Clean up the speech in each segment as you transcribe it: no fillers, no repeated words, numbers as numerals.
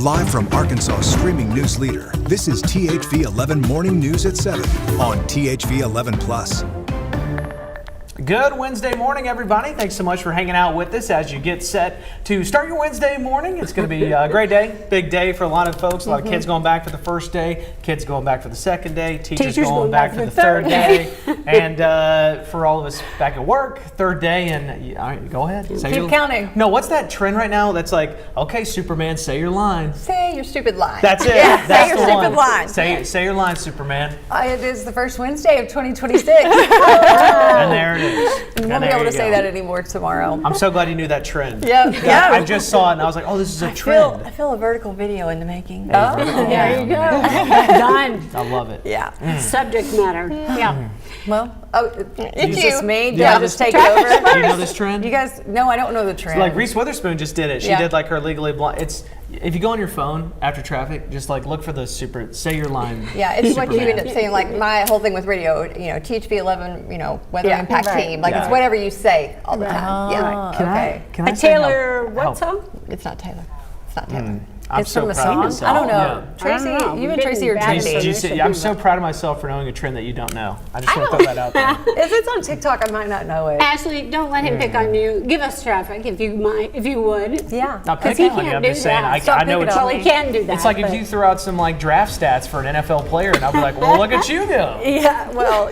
Live from Arkansas' streaming news leader, this is THV 11 Morning News at 7 on THV 11 Plus. Good Wednesday morning, everybody. Thanks so much for hanging out with us as you get set to start your Wednesday morning. It's going to be a great day, big day for a lot of folks. A lot of kids going back for the first day, kids going back for the second day, teachers going back for the third day, and for all of us back at work, third day. And all right, go ahead. Keep counting. No, what's that trend right now that's like, okay, Superman, say your line. Say your stupid line. That's it. Yeah, That's say your the stupid one. line. Say your line, Superman. It is the first Wednesday of 2026. And there it is. We won't be able to say that anymore tomorrow. I'm so glad you knew that trend. Yeah. I just saw it and I was like, oh, this is a trend. I feel a vertical video in the making. Oh, there you go. Done. I love it. Yeah. Subject matter. Yeah. Well, it's you. just me. Yeah, I just take it over? Do you know this trend? You guys, no, I don't know the trend. Like Reese Witherspoon just did it. She Yeah. did like her Legally Blonde. It's if you go on your phone after traffic, just like look for the say your line. Yeah, it's what you Superman. end up saying. Like my whole thing with radio, THV 11, weather impact team. Like Yeah. it's whatever you say all the time. Yeah. Can I A say Taylor, how- what song? It's not Taylor. It's not Taylor. I'm It's so from a proud of song. myself. I don't know. Yeah. Tracy, I don't know. you and Tracy are Bad Tracy. name. I'm so proud of myself for knowing a trend that you don't know. I just want to throw that out there. If it's on TikTok, I might not know it. Ashley, don't let him pick on you. Give us traffic if you would. Yeah. Not Because he picking on you. can't I'm do just saying. that. I know it's Well, he can do that. It's like if but- you threw out some like draft stats for an NFL player, and I'll be like, well, look at you go. Yeah, well,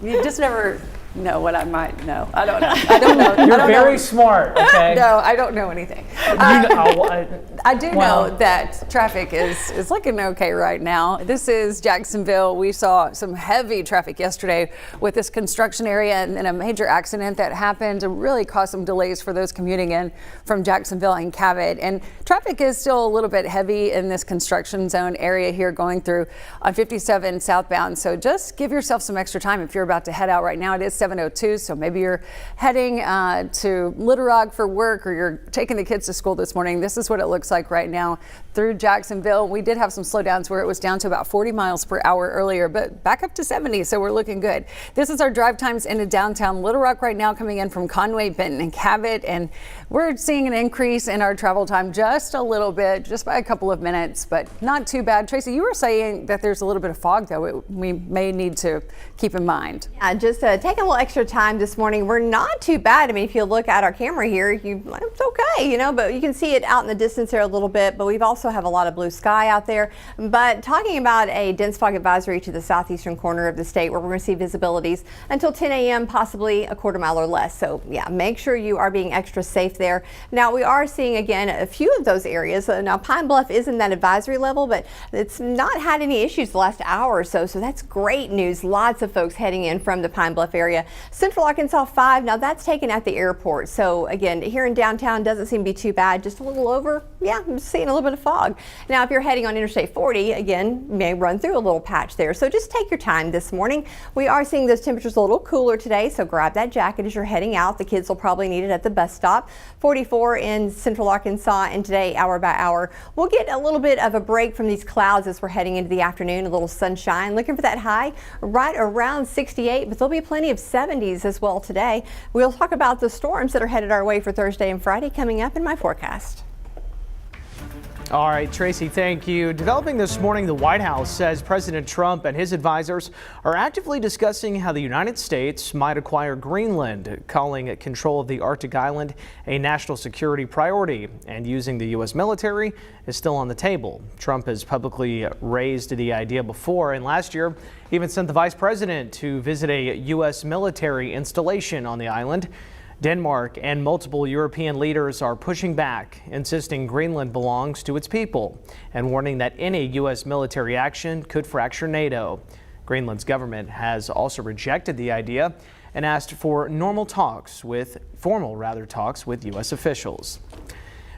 you just never know what I might know. I don't know. I don't know. You're very smart, okay? No, I don't know anything. I do know that traffic is looking okay right now. This is Jacksonville. We saw some heavy traffic yesterday with this construction area and then a major accident that happened and really caused some delays for those commuting in from Jacksonville and Cabot. And traffic is still a little bit heavy in this construction zone area here going through on 57 southbound. So just give yourself some extra time if you're about to head out right now. It is 7:02, so maybe you're heading to Little Rock for work or you're taking the kids to school this morning. This is what it looks like right now through Jacksonville. We did have some slowdowns where it was down to about 40 miles per hour earlier, but back up to 70, so we're looking good. This is our drive times into downtown Little Rock right now, coming in from Conway, Benton, and Cabot, and we're seeing an increase in our travel time just a little bit, just by a couple of minutes, but not too bad. Tracy, you were saying that there's a little bit of fog, though, we may need to keep in mind. Yeah, just taking a little extra time this morning. We're not too bad. I mean, if you look at our camera here, it's okay, but you can see it out in the distance there a little bit, but we've also have a lot of blue sky out there. But talking about a dense fog advisory to the southeastern corner of the state where we're going to see visibilities until 10 a.m., possibly a quarter mile or less. So yeah, make sure you are being extra safe there. Now we are seeing again a few of those areas. Now Pine Bluff is in that advisory level, but it's not had any issues the last hour or so. So that's great news. Lots of folks heading in from the Pine Bluff area. Central Arkansas 5, now that's taken at the airport. So again, here in downtown doesn't seem to be too bad, just a little over. Yeah, I'm seeing a little bit of fog. Now, if you're heading on Interstate 40, again, may run through a little patch there. So just take your time this morning. We are seeing those temperatures a little cooler today, so grab that jacket as you're heading out. The kids will probably need it at the bus stop. 44 in Central Arkansas, and today, hour by hour, we'll get a little bit of a break from these clouds as we're heading into the afternoon, a little sunshine. Looking for that high right around 68, but there'll be plenty of 70s as well today. We'll talk about the storms that are headed our way for Thursday and Friday coming up in my forecast. All right, Tracy, thank you. Developing this morning, the White House says President Trump and his advisors are actively discussing how the United States might acquire Greenland, calling control of the Arctic island a national security priority, and using the U.S. military is still on the table. Trump has publicly raised the idea before, and last year even sent the vice president to visit a U.S. military installation on the island. Denmark and multiple European leaders are pushing back, insisting Greenland belongs to its people, and warning that any U.S. military action could fracture NATO. Greenland's government has also rejected the idea and asked for formal talks with U.S. officials.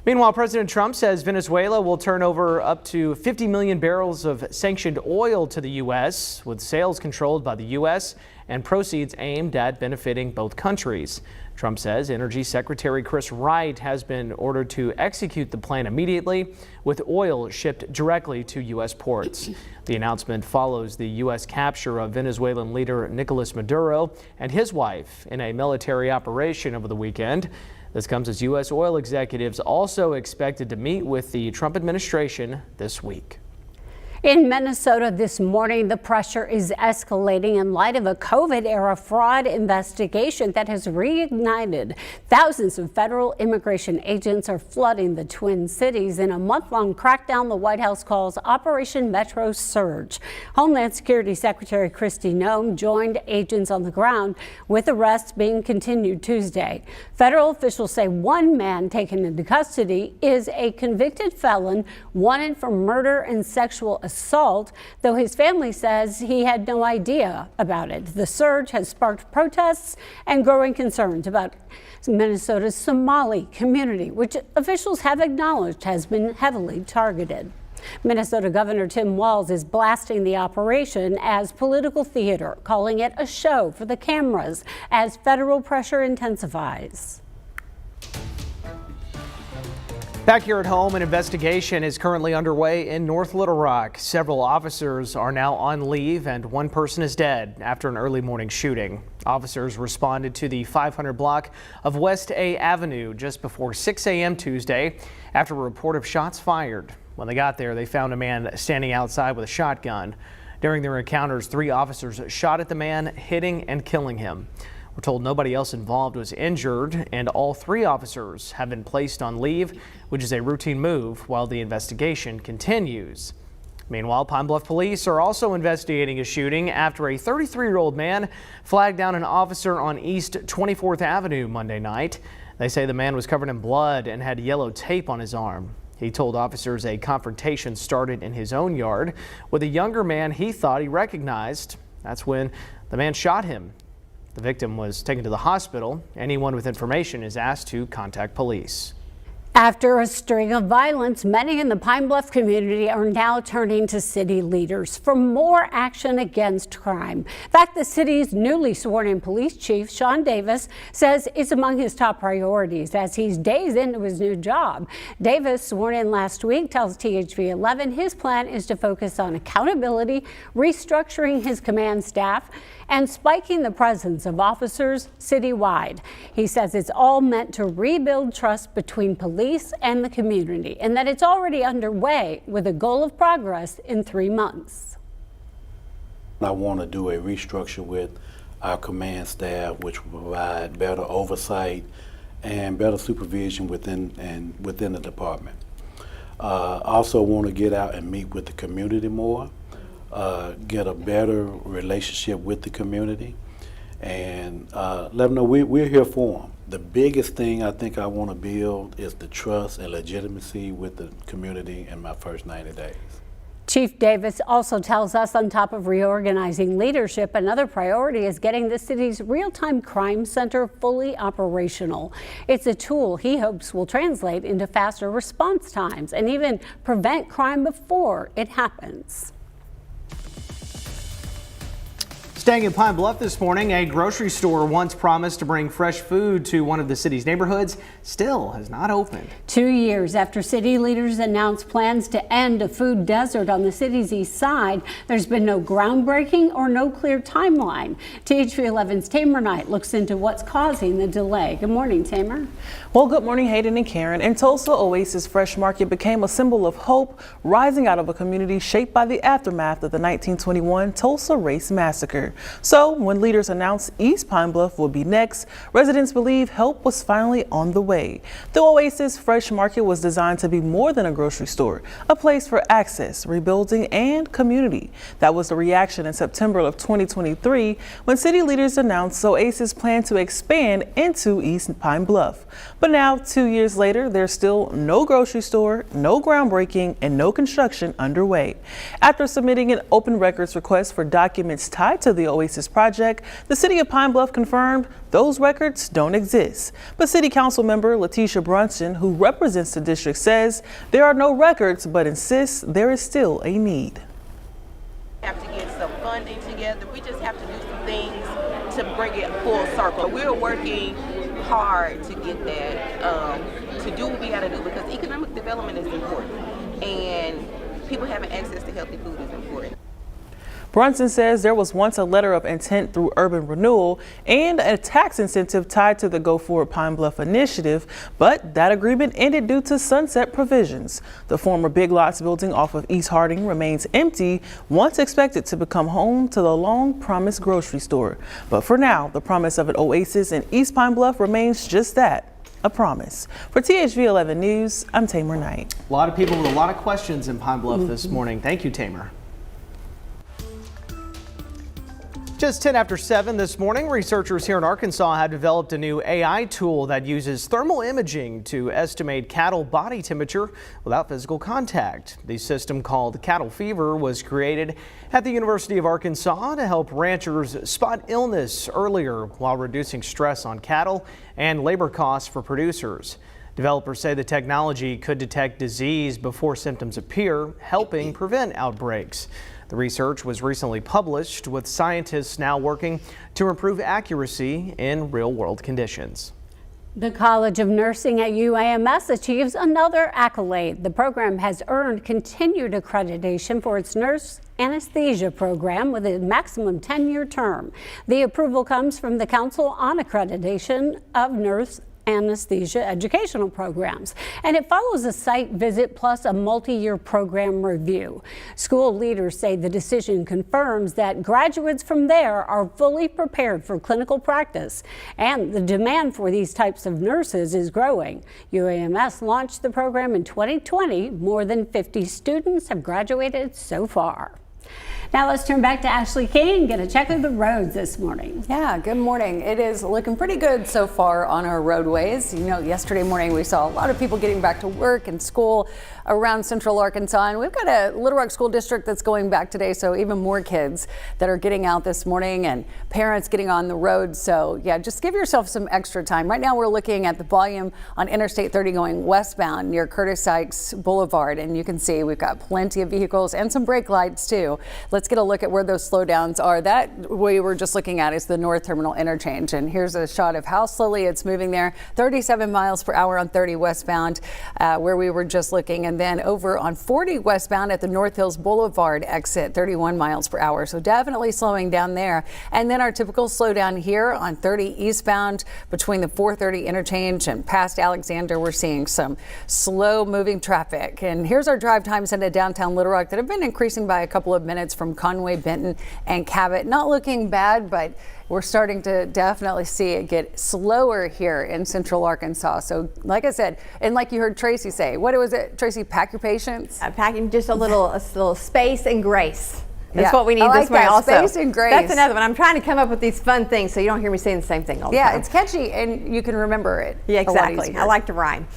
Meanwhile, President Trump says Venezuela will turn over up to 50 million barrels of sanctioned oil to the U.S., with sales controlled by the U.S. and proceeds aimed at benefiting both countries. Trump says Energy Secretary Chris Wright has been ordered to execute the plan immediately, with oil shipped directly to U.S. ports. The announcement follows the U.S. capture of Venezuelan leader Nicolas Maduro and his wife in a military operation over the weekend. This comes as U.S. oil executives also expected to meet with the Trump administration this week. In Minnesota this morning, the pressure is escalating in light of a COVID-era fraud investigation that has reignited. Thousands of federal immigration agents are flooding the Twin Cities in a month-long crackdown the White House calls Operation Metro Surge. Homeland Security Secretary Kristi Noem joined agents on the ground, with arrests being continued Tuesday. Federal officials say one man taken into custody is a convicted felon wanted for murder and sexual assault, though his family says he had no idea about it. The surge has sparked protests and growing concerns about Minnesota's Somali community, which officials have acknowledged has been heavily targeted. Minnesota Governor Tim Walz is blasting the operation as political theater, calling it a show for the cameras as federal pressure intensifies. Back here at home, an investigation is currently underway in North Little Rock. Several officers are now on leave and one person is dead after an early morning shooting. Officers responded to the 500 block of West A Avenue just before 6 a.m. Tuesday after a report of shots fired. When they got there, they found a man standing outside with a shotgun. During their encounters, 3 officers shot at the man, hitting and killing him. We're told nobody else involved was injured, and all 3 officers have been placed on leave, which is a routine move while the investigation continues. Meanwhile, Pine Bluff police are also investigating a shooting after a 33-year-old man flagged down an officer on East 24th Avenue Monday night. They say the man was covered in blood and had yellow tape on his arm. He told officers a confrontation started in his own yard with a younger man he thought he recognized. That's when the man shot him. The victim was taken to the hospital. Anyone with information is asked to contact police. After a string of violence, many in the Pine Bluff community are now turning to city leaders for more action against crime. In fact, the city's newly sworn-in police chief, Sean Davis, says it's among his top priorities as he's days into his new job. Davis, sworn in last week, tells THV 11 his plan is to focus on accountability, restructuring his command staff, and spiking the presence of officers citywide. He says it's all meant to rebuild trust between police and the community, and that it's already underway with a goal of progress in 3 months. I want to do a restructure with our command staff, which will provide better oversight and better supervision within the department. Also want to get out and meet with the community more. Get a better relationship with the community, and let them know we're here for them. The biggest thing I think I want to build is the trust and legitimacy with the community in my first 90 days. Chief Davis also tells us on top of reorganizing leadership, another priority is getting the city's real-time crime center fully operational. It's a tool he hopes will translate into faster response times and even prevent crime before it happens. Staying in Pine Bluff this morning, a grocery store once promised to bring fresh food to one of the city's neighborhoods still has not opened. 2 years after city leaders announced plans to end a food desert on the city's east side, there's been no groundbreaking or no clear timeline. THV 11's Tamer Knight looks into what's causing the delay. Good morning, Tamer. Well, good morning, Hayden and Karen. In Tulsa, Oasis Fresh Market became a symbol of hope, rising out of a community shaped by the aftermath of the 1921 Tulsa Race Massacre. So when leaders announced East Pine Bluff would be next, residents believe help was finally on the way. The Oasis Fresh Market was designed to be more than a grocery store, a place for access, rebuilding, and community. That was the reaction in September of 2023 when city leaders announced Oasis planned to expand into East Pine Bluff. But now, 2 years later, there's still no grocery store, no groundbreaking, and no construction underway. After submitting an open records request for documents tied to the Oasis project, the city of Pine Bluff confirmed those records don't exist. But City Council member Letitia Brunson, who represents the district, says there are no records, but insists there is still a need. We have to get some funding together. We just have to do some things to bring it full circle. We're working hard to get that, to do what we got to do, because economic development is important and people having access to healthy food is important. Brunson says there was once a letter of intent through urban renewal and a tax incentive tied to the Go Forward Pine Bluff initiative, but that agreement ended due to sunset provisions. The former Big Lots building off of East Harding remains empty, once expected to become home to the long-promised grocery store. But for now, the promise of an oasis in East Pine Bluff remains just that, a promise. For THV 11 News, I'm Tamer Knight. A lot of people with a lot of questions in Pine Bluff this morning. Thank you, Tamer. Just 10 after 7 this morning, researchers here in Arkansas have developed a new AI tool that uses thermal imaging to estimate cattle body temperature without physical contact. The system, called Cattle Fever, was created at the University of Arkansas to help ranchers spot illness earlier while reducing stress on cattle and labor costs for producers. Developers say the technology could detect disease before symptoms appear, helping prevent outbreaks. The research was recently published, with scientists now working to improve accuracy in real-world conditions. The College of Nursing at UAMS achieves another accolade. The program has earned continued accreditation for its nurse anesthesia program with a maximum 10-year term. The approval comes from the Council on Accreditation of Nurse Anesthesia Educational Programs, and it follows a site visit plus a multi-year program review. School leaders say the decision confirms that graduates from there are fully prepared for clinical practice, and the demand for these types of nurses is growing. UAMS launched the program in 2020. More than 50 students have graduated so far. Now let's turn back to Ashley King and get a check of the roads this morning. Yeah, good morning. It is looking pretty good so far on our roadways. You know, yesterday morning we saw a lot of people getting back to work and school around Central Arkansas, and we've got a Little Rock School District that's going back today, so even more kids that are getting out this morning and parents getting on the road. So yeah, just give yourself some extra time. Right now we're looking at the volume on Interstate 30 going westbound near Curtis Sykes Boulevard, and you can see we've got plenty of vehicles and some brake lights too. Let's get a look at where those slowdowns are. That we were just looking at is the North Terminal interchange, and here's a shot of how slowly it's moving there. 37 miles per hour on 30 westbound where we were just looking, and then over on 40 westbound at the North Hills Boulevard exit, 31 miles per hour. So definitely slowing down there. And then our typical slowdown here on 30 eastbound between the 430 interchange and past Alexander, we're seeing some slow moving traffic. And here's our drive times into downtown Little Rock that have been increasing by a couple of minutes from Conway, Benton, and Cabot. Not looking bad, but we're starting to definitely see it get slower here in Central Arkansas. So like I said, and like you heard Tracy say, what was it, Tracy, pack your patience? Packing just a little space and grace. That's what we need like this morning also. Space and grace. That's another one. I'm trying to come up with these fun things so you don't hear me saying the same thing all the time. Yeah, it's catchy and you can remember it. Yeah, exactly. I like to rhyme.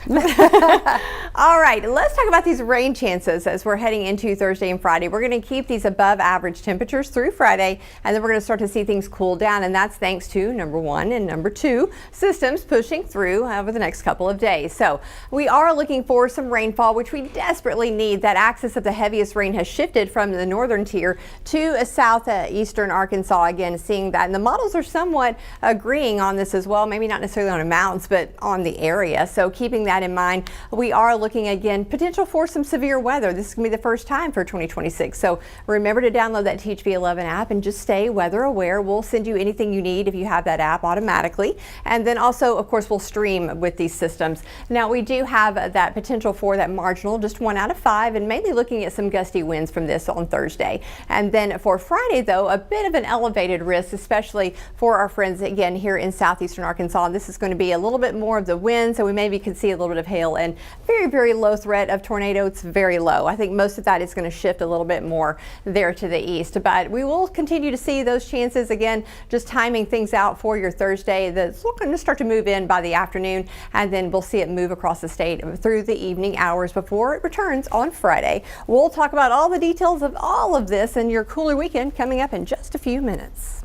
All right, let's talk about these rain chances as we're heading into Thursday and Friday. We're going to keep these above average temperatures through Friday, and then we're going to start to see things cool down, and that's thanks to number one and number two systems pushing through over the next couple of days. So we are looking for some rainfall, which we desperately need. That axis of the heaviest rain has shifted from the northern tier to southeastern Arkansas, again seeing that, and the models are somewhat agreeing on this as well, maybe not necessarily on amounts but on the area. So keeping that in mind, we are looking again potential for some severe weather. This is going to be the first time for 2026, so remember to download that THV 11 app and just stay weather aware. We'll send you anything you need if you have that app automatically, and then also of course we'll stream with these systems. Now we do have that potential for that marginal, just 1 out of 5, and mainly looking at some gusty winds from this on Thursday. And then for Friday, though, a bit of an elevated risk, especially for our friends again here in southeastern Arkansas. This is going to be a little bit more of the wind, so we maybe could see a little bit of hail and very, very low threat of tornado. It's very low. I think most of that is going to shift a little bit more there to the east, but we will continue to see those chances. Again, just timing things out for your Thursday. That's going to start to move in by the afternoon, and then we'll see it move across the state through the evening hours before it returns on Friday. We'll talk about all the details of all of this and your cooler weekend coming up in just a few minutes.